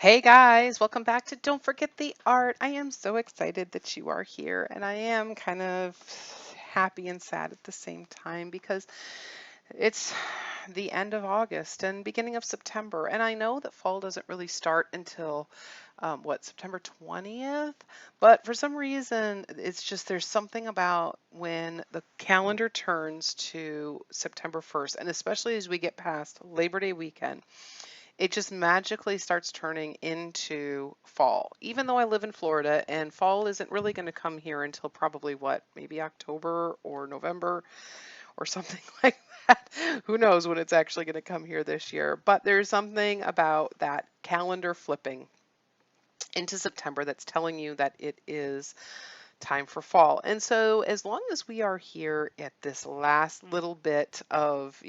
Hey guys, welcome back to Don't Forget the Art. I am so excited that you are here, and I am kind of happy and sad at the same time because it's the end of August and beginning of September, and I know that fall doesn't really start until September 20th, but for some reason, it's just there's something about when the calendar turns to September 1st, and especially as we get past Labor Day weekend it just magically starts turning into fall. Even though I live in Florida and fall isn't really going to come here until probably maybe October or November or something like that. Who knows when it's actually going to come here this year. But there's something about that calendar flipping into September that's telling you that it is time for fall. And so as long as we are here at this last little bit of,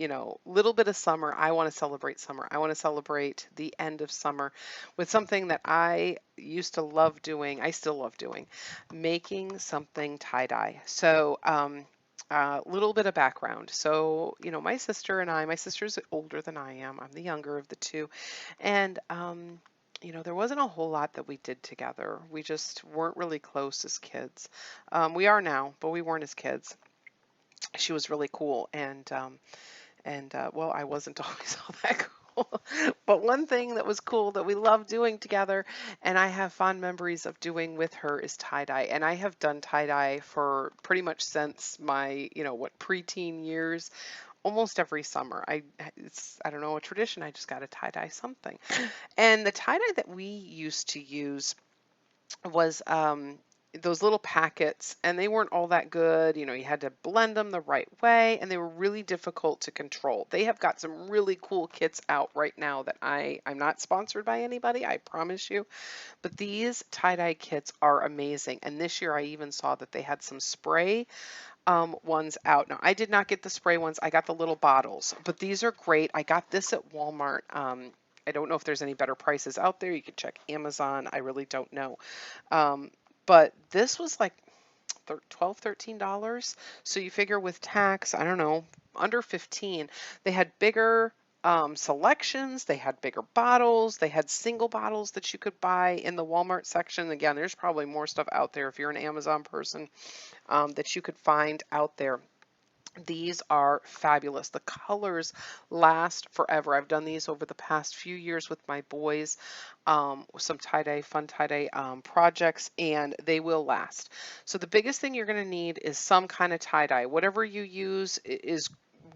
little bit of summer, I want to celebrate summer. I want to celebrate the end of summer with something that I used to love doing. I still love doing, making something tie-dye. So, little bit of background. So, my sister and my sister's older than I am. I'm the younger of the two. And there wasn't a whole lot that we did together. We just weren't really close as kids. We are now, but we weren't as kids. She was really cool, and well, I wasn't always all that cool. But one thing that was cool that we loved doing together, and I have fond memories of doing with her, is tie dye. And I have done tie dye for pretty much since my, preteen years almost every summer. I don't know, a tradition. I just got to tie dye something. And the tie dye that we used to use was those little packets, and they weren't all that good. You had to blend them the right way, and they were really difficult to control. They have got some really cool kits out right now that I'm not sponsored by anybody, I promise you, but these tie-dye kits are amazing. And this year I even saw that they had some spray ones out. Now, I did not get the spray ones. I got the little bottles, but these are great. I got this at Walmart. I don't know if there's any better prices out there. You can check Amazon. I really don't know. Um, but this was like $12, $13. So you figure with tax, I don't know, under 15. They had bigger selections, they had bigger bottles, they had single bottles that you could buy in the Walmart section. Again, there's probably more stuff out there if you're an Amazon person that you could find out there. These are fabulous. The colors last forever. I've done these over the past few years with my boys, some tie-dye, fun tie-dye projects, and they will last. So the biggest thing you're going to need is some kind of tie-dye. Whatever you use is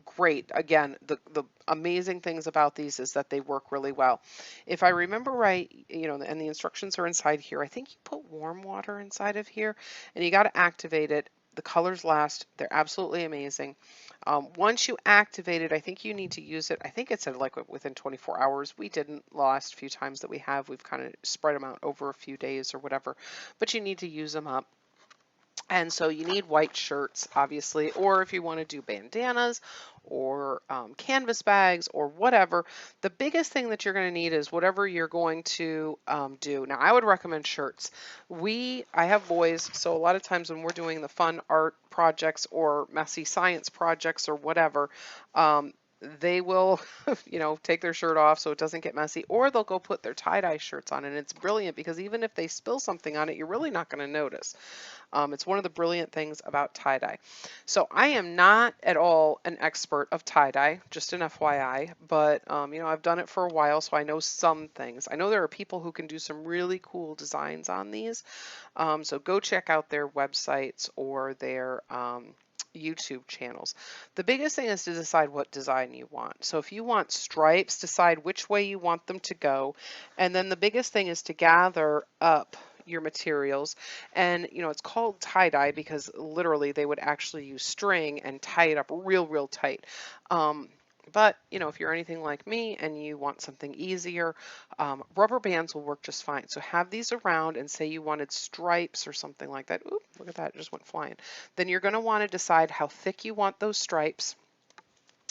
great. Again, the amazing things about these is that they work really well. If I remember right, and the instructions are inside here, I think you put warm water inside of here, and you got to activate it. The colors last. They're absolutely amazing. Once you activate it, I think you need to use it. I think it said like within 24 hours. We didn't the last few times that we have. We've kind of spread them out over a few days or whatever, but you need to use them up. And so you need white shirts, obviously, or if you want to do bandanas or canvas bags or whatever, the biggest thing that you're going to need is whatever you're going to do. Now, I would recommend shirts. I have boys, so a lot of times when we're doing the fun art projects or messy science projects or whatever, they will, take their shirt off so it doesn't get messy, or they'll go put their tie-dye shirts on, and it's brilliant because even if they spill something on it, you're really not going to notice. It's one of the brilliant things about tie-dye. So I am not at all an expert of tie-dye, just an FYI, but I've done it for a while, so I know some things. I know there are people who can do some really cool designs on these. So go check out their websites or their YouTube channels. The biggest thing is to decide what design you want. So if you want stripes, decide which way you want them to go. And then the biggest thing is to gather up your materials. And it's called tie-dye because literally they would actually use string and tie it up real tight. But if you're anything like me and you want something easier, rubber bands will work just fine. So have these around, and say you wanted stripes or something like that. Ooh, look at that, it just went flying. Then you're going to want to decide how thick you want those stripes.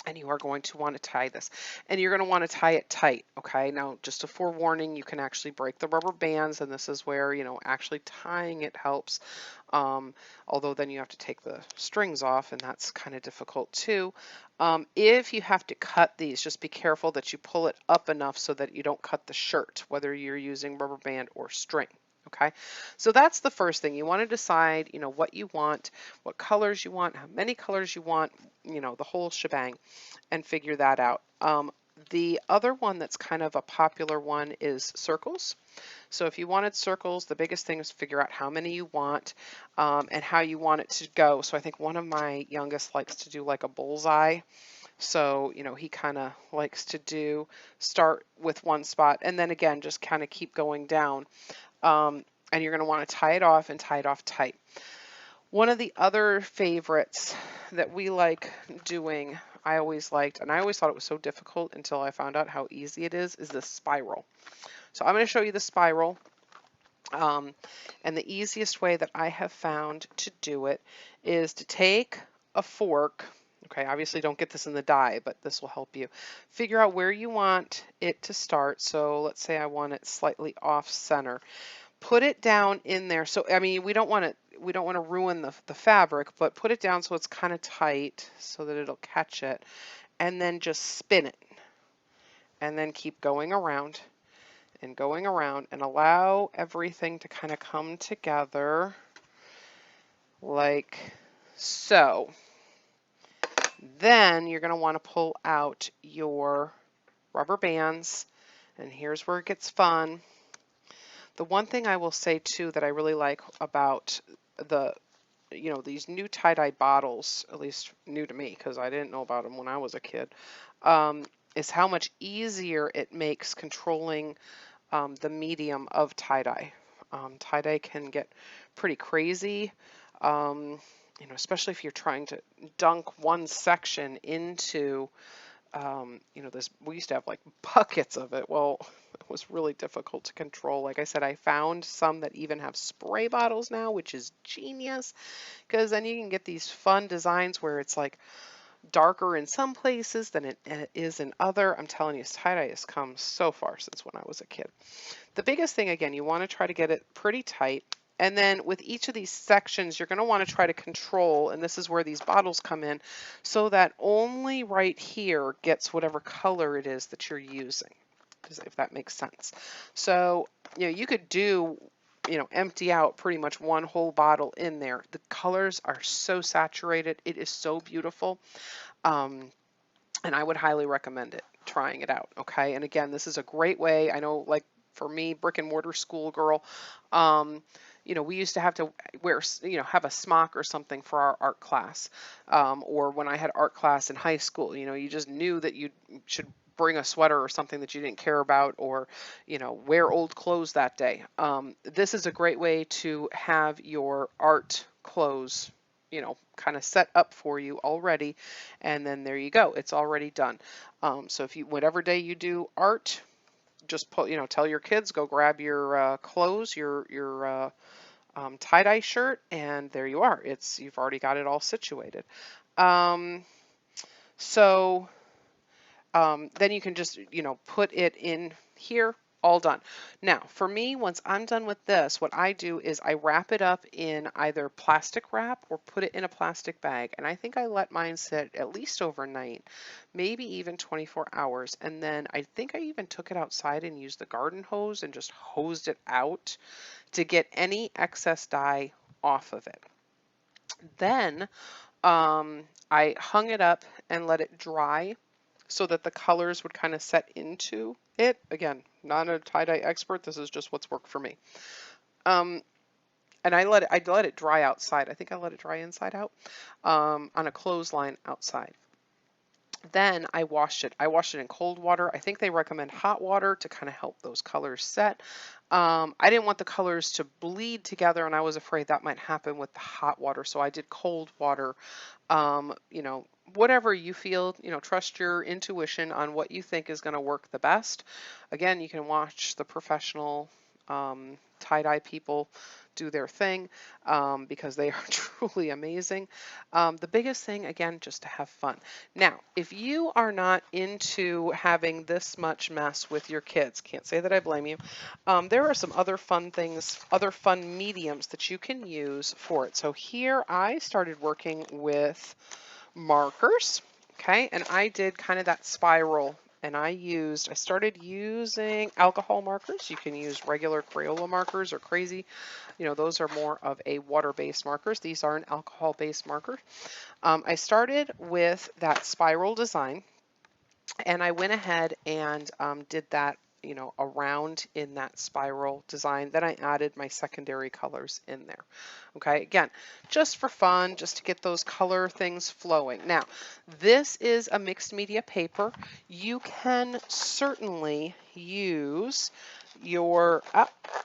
and you are going to want to tie this, and you're going to want to tie it tight. Okay, now just a forewarning, you can actually break the rubber bands, and this is where, you know, actually tying it helps, um, although then you have to take the strings off, and that's kind of difficult too. If you have to cut these, just be careful that you pull it up enough so that you don't cut the shirt, whether you're using rubber band or string. Okay, so that's the first thing. You want to decide, you know, what you want, what colors you want, how many colors you want, you know, the whole shebang, and figure that out. The other one that's kind of a popular one is circles. So if you wanted circles, the biggest thing is figure out how many you want, and how you want it to go. So I think one of my youngest likes to do like a bullseye. So, you know, he kind of likes to start with one spot and then again, just kind of keep going down. And you're going to want to tie it off and tie it off tight. One of the other favorites that we like doing, I always liked, and I always thought it was so difficult until I found out how easy it is the spiral. So I'm going to show you the spiral. And the easiest way that I have found to do it is to take a fork. Okay, obviously don't get this in the die, but this will help you figure out where you want it to start. So let's say I want it slightly off center. Put it down in there. So I mean, we don't want to ruin the fabric, but put it down so it's kind of tight so that it'll catch it, and then just spin it, and then keep going around and going around, and allow everything to kind of come together like so. Then you're going to want to pull out your rubber bands, and here's where it gets fun. The one thing I will say too that I really like about the, you know, these new tie-dye bottles, at least new to me because I didn't know about them when I was a kid, is how much easier it makes controlling the medium of tie-dye. Tie-dye can get pretty crazy, you know, especially if you're trying to dunk one section into, you know, this, we used to have like buckets of it. Well, it was really difficult to control. Like I said, I found some that even have spray bottles now, which is genius, because then you can get these fun designs where it's like darker in some places than it is in other. I'm telling you, tie-dye has come so far since when I was a kid. The biggest thing, again, you want to try to get it pretty tight. And then with each of these sections, you're going to want to try to control, and this is where these bottles come in, so that only right here gets whatever color it is that you're using, if that makes sense. So, you know, you could do, you know, empty out pretty much one whole bottle in there. The colors are so saturated. It is so beautiful. And I would highly recommend it, trying it out. Okay. And again, this is a great way. I know, like for me, brick and mortar school girl, you know, we used to have to wear, you know, have a smock or something for our art class. Or when I had art class in high school, you know, you just knew that you should bring a sweater or something that you didn't care about, or, you know, wear old clothes that day. This is a great way to have your art clothes, you know, kind of set up for you already. And then there you go. It's already done. So if you, whatever day you do art, just put, you know, tell your kids, go grab your clothes, your tie-dye shirt, and there you are. It's, you've already got it all situated. Um, so then you can just, you know, put it in here, all done. Now, for me, once I'm done with this, what I do is I wrap it up in either plastic wrap or put it in a plastic bag. And I think I let mine sit at least overnight, maybe even 24 hours. And then I think I even took it outside and used the garden hose and just hosed it out to get any excess dye off of it. Then I hung it up and let it dry so that the colors would kind of set into it. Again, not a tie-dye expert. This is just what's worked for me. And I let it dry outside. I think I let it dry inside out, on a clothesline outside. Then I washed it. I washed it in cold water. I think they recommend hot water to kind of help those colors set. I didn't want the colors to bleed together, and I was afraid that might happen with the hot water, so I did cold water. You know, whatever you feel, you know, trust your intuition on what you think is going to work the best. Again, you can watch the professional tie-dye people do their thing because they are truly amazing. The biggest thing, again, just to have fun. Now, if you are not into having this much mess with your kids, can't say that I blame you, there are some other fun things, other fun mediums that you can use for it. So here I started working with markers, okay, and I did kind of that spiral, and I started using alcohol markers. You can use regular Crayola markers or crazy, those are more of a water-based markers. These are an alcohol-based marker. I started with that spiral design, and I went ahead and did that, around in that spiral design. Then I added my secondary colors in there. Okay, again, just for fun, just to get those color things flowing. Now, this is a mixed media paper. You can certainly use your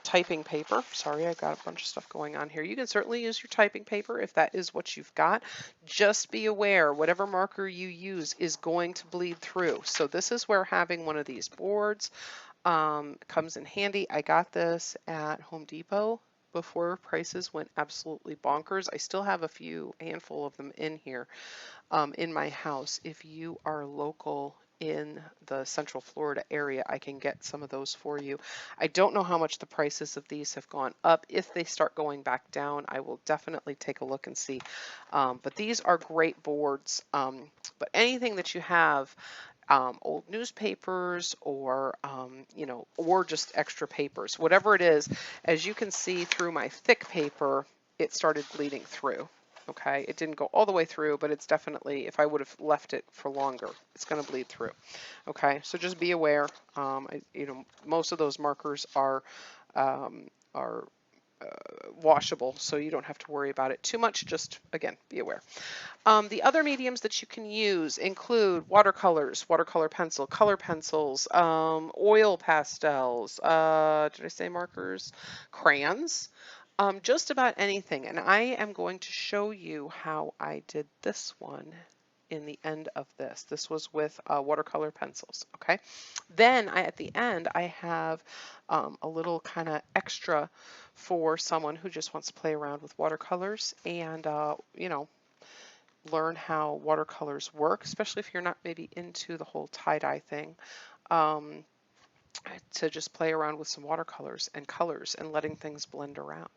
typing paper. Sorry, I got a bunch of stuff going on here. You can certainly use your typing paper if that is what you've got. Just be aware, whatever marker you use is going to bleed through. So this is where having one of these boards comes in handy. I got this at Home Depot before prices went absolutely bonkers. I still have a handful of them in here in my house. If you are local in the Central Florida area, I can get some of those for you. I don't know how much the prices of these have gone up. If they start going back down, I will definitely take a look and see. But these are great boards. But anything that you have, old newspapers or, or just extra papers, whatever it is, as you can see through my thick paper, it started bleeding through. Okay, it didn't go all the way through, but it's definitely, if I would have left it for longer, it's going to bleed through. Okay, so just be aware. Most of those markers are um, are washable, so you don't have to worry about it too much. Just, again, be aware. The other mediums that you can use include watercolors, watercolor pencil, color pencils, oil pastels, did I say markers? Crayons, just about anything. And I am going to show you how I did this one in the end of this. This was with watercolor pencils, okay? Then at the end, I have a little kind of extra for someone who just wants to play around with watercolors and, learn how watercolors work, especially if you're not maybe into the whole tie-dye thing, um, to just play around with some watercolors and colors and letting things blend around.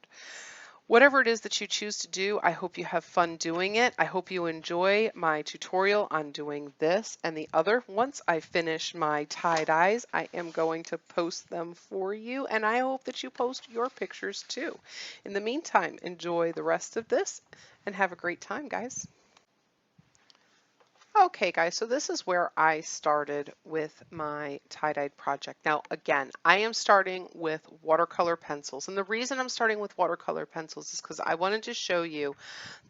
Whatever it is that you choose to do, I hope you have fun doing it. I hope you enjoy my tutorial on doing this and the other. Once I finish my tie-dyes, I am going to post them for you, and I hope that you post your pictures too. In the meantime, enjoy the rest of this and have a great time, guys. Okay guys, so this is where I started with my tie-dye project. Now again, I am starting with watercolor pencils, and the reason I'm starting with watercolor pencils is because I wanted to show you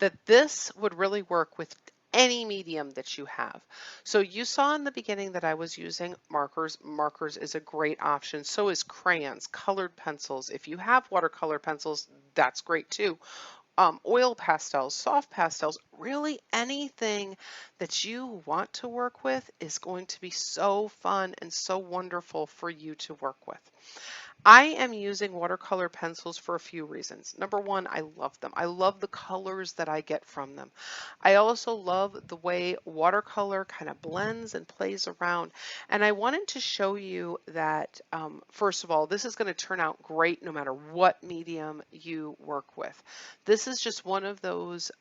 that this would really work with any medium that you have. So you saw in the beginning that I was using markers. Markers is a great option. So is crayons, colored pencils. If you have watercolor pencils, that's great too. Oil pastels, soft pastels, really anything that you want to work with is going to be so fun and so wonderful for you to work with. I am using watercolor pencils for a few reasons. Number one, I love them. I love the colors that I get from them. I also love the way watercolor kind of blends and plays around. And I wanted to show you that, first of all, this is going to turn out great no matter what medium you work with. This is just one of those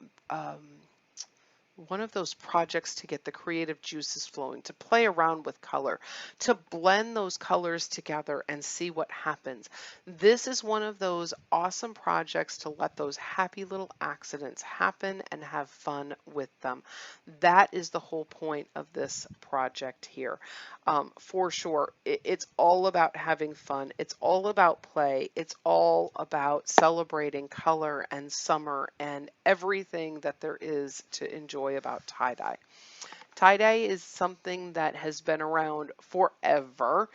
projects to get the creative juices flowing, to play around with color, to blend those colors together and see what happens. This is one of those awesome projects to let those happy little accidents happen and have fun with them. That is the whole point of this project here. For sure, it's all about having fun. It's all about play. It's all about celebrating color and summer and everything that there is to enjoy about tie-dye. Tie-dye is something that has been around forever.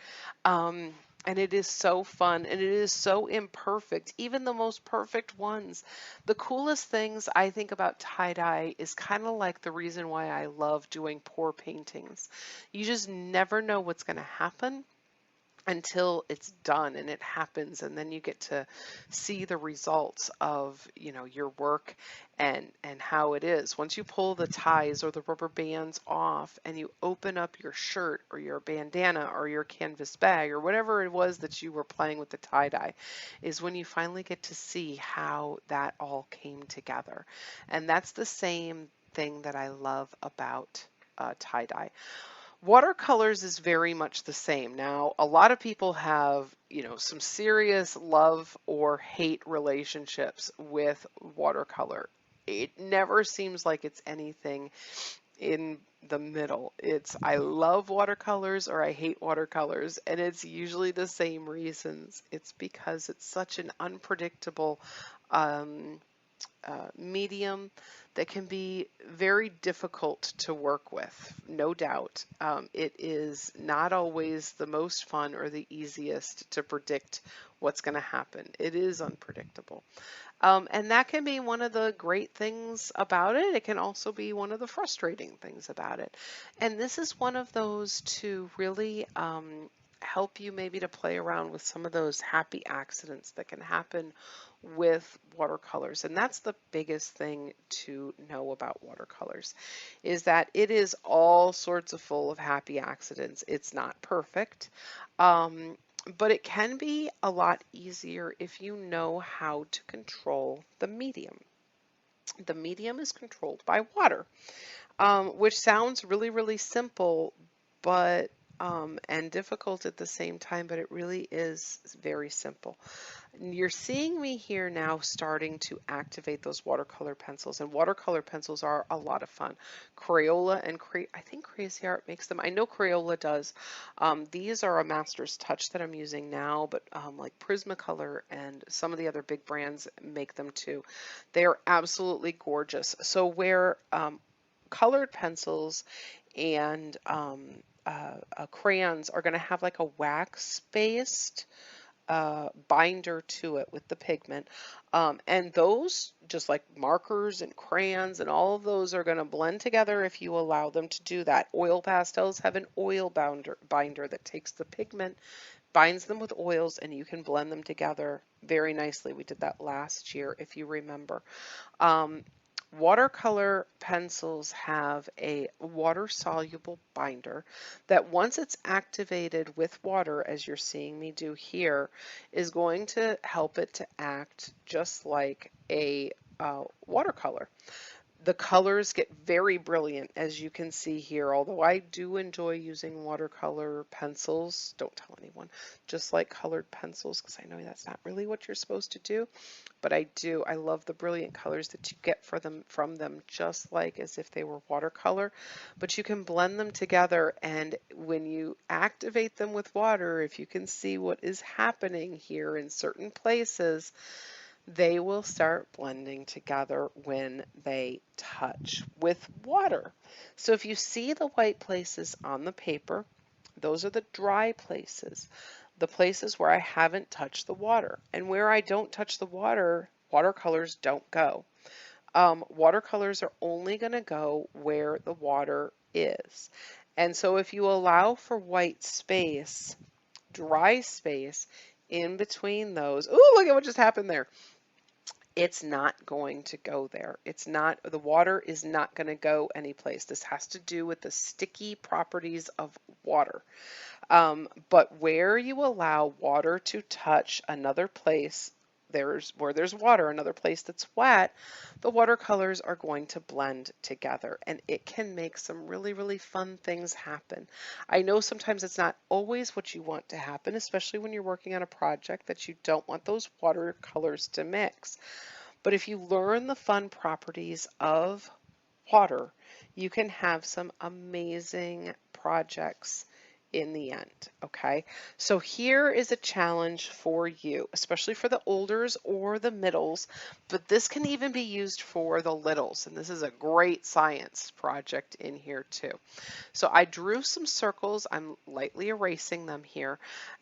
And it is so fun and it is so imperfect, even the most perfect ones. The coolest things I think about tie-dye is kind of like the reason why I love doing pour paintings. You just never know what's going to happen. until it's done and it happens, and then you get to see the results of, your work and how it is. Once you pull the ties or the rubber bands off and you open up your shirt or your bandana or your canvas bag or whatever it was that you were playing with the tie dye, is when you finally get to see how that all came together. And that's the same thing that I love about tie dye. Watercolors is very much the same. Now, a lot of people have, some serious love or hate relationships with watercolor. It never seems like it's anything in the middle. It's I love watercolors or I hate watercolors, and it's usually the same reasons. It's because it's such an unpredictable um, medium that can be very difficult to work with, no doubt. It is not always the most fun or the easiest to predict what's going to happen. It is unpredictable. And that can be one of the great things about it. It can also be one of the frustrating things about it. And this is one of those to really help you maybe to play around with some of those happy accidents that can happen with watercolors. And that's the biggest thing to know about watercolors, is that it is all sorts of full of happy accidents. It's not perfect. But it can be a lot easier if you know how to control the medium. The medium is controlled by water, which sounds really, really simple, but and difficult at the same time, but it really is very simple. You're seeing me here now starting to activate those watercolor pencils, and watercolor pencils are a lot of fun. Crayola and I think Crazy Art makes them. I know Crayola does. These are a Master's Touch that I'm using now, but like Prismacolor and some of the other big brands make them too. They are absolutely gorgeous. So where colored pencils and crayons are going to have like a wax-based binder to it with the pigment. And those, just like markers and crayons and all of those, are going to blend together if you allow them to do that. Oil pastels have an oil binder that takes the pigment, binds them with oils, and you can blend them together very nicely. We did that last year, if you remember. Um, Watercolor pencils have a water-soluble binder that once it's activated with water, as you're seeing me do here, is going to help it to act just like a watercolor. The colors get very brilliant, as you can see here, although I do enjoy using watercolor pencils. Don't tell anyone, just like colored pencils, because I know that's not really what you're supposed to do, but I do. I love the brilliant colors that you get from them, just like as if they were watercolor, but you can blend them together, and when you activate them with water, if you can see what is happening here in certain places, they will start blending together when they touch with water. So if you see the white places on the paper, those are the dry places, the places where I haven't touched the water. And where I don't touch the water, watercolors don't go. Watercolors are only going to go where the water is. And so if you allow for white space, dry space in between those, ooh, look at what just happened there. It's not going to go there. It's not, the water is not going to go anyplace. This has to do with the sticky properties of water. But where you allow water to touch another place, where there's water, another place that's wet, the watercolors are going to blend together, and it can make some really, really fun things happen. I know sometimes it's not always what you want to happen, especially when you're working on a project that you don't want those watercolors to mix. But if you learn the fun properties of water, you can have some amazing projects in the end, okay? So here is a challenge for you, especially for the olders or the middles, but this can even be used for the littles, and this is a great science project in here too. So I drew some circles, I'm lightly erasing them here,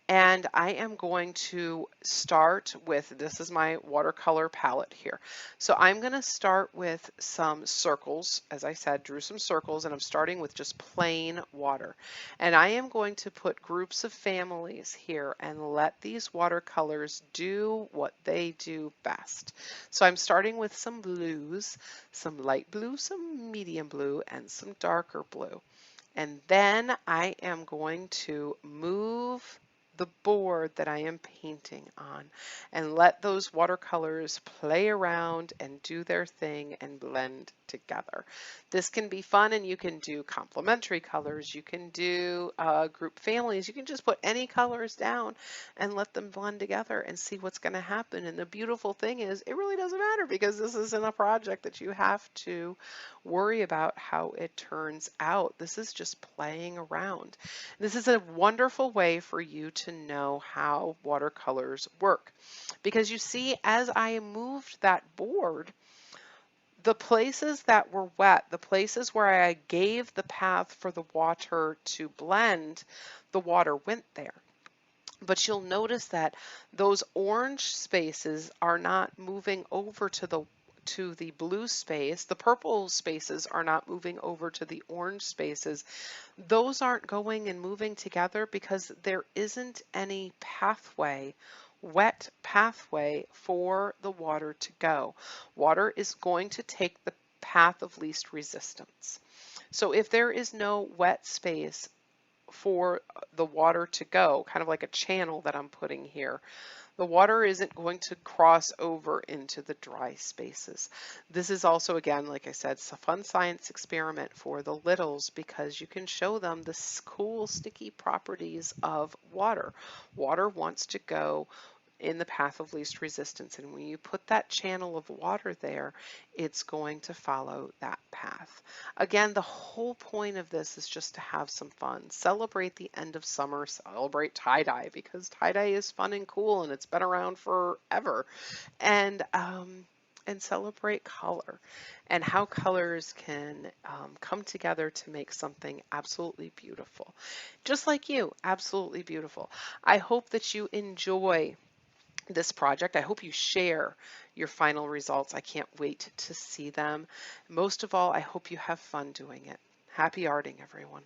And I am going to start with, this is my watercolor palette here. So I'm going to start with some circles. As I said, drew some circles, and I'm starting with just plain water. And I am going to put groups of families here and let these watercolors do what they do best. So I'm starting with some blues, some light blue, some medium blue, and some darker blue. And then I am going to move the board that I am painting on and let those watercolors play around and do their thing and blend together. This can be fun, and you can do complementary colors, you can do group families, you can just put any colors down and let them blend together and see what's going to happen. And the beautiful thing is, it really doesn't matter, because this isn't a project that you have to worry about how it turns out. This is just playing around. This is a wonderful way for you to know how watercolors work, because you see, as I moved that board, the places that were wet, the places where I gave the path for the water to blend, the water went there. But you'll notice that those orange spaces are not moving over to the blue space. The purple spaces are not moving over to the orange spaces. Those aren't going and moving together because there isn't any pathway, wet pathway, for the water to go. Water is going to take the path of least resistance. So if there is no wet space for the water to go, kind of like a channel that I'm putting here, the water isn't going to cross over into the dry spaces. This is also, again, like I said, it's a fun science experiment for the littles, because you can show them the cool sticky properties of water. Water wants to go in the path of least resistance, and when you put that channel of water there, it's going to follow that path. Again, the whole point of this is just to have some fun. Celebrate the end of summer, celebrate tie-dye, because tie-dye is fun and cool and it's been around forever. And celebrate color and how colors can come together to make something absolutely beautiful. Just like you, absolutely beautiful. I hope that you enjoy this project. I hope you share your final results. I can't wait to see them. Most of all, I hope you have fun doing it. Happy arting, everyone.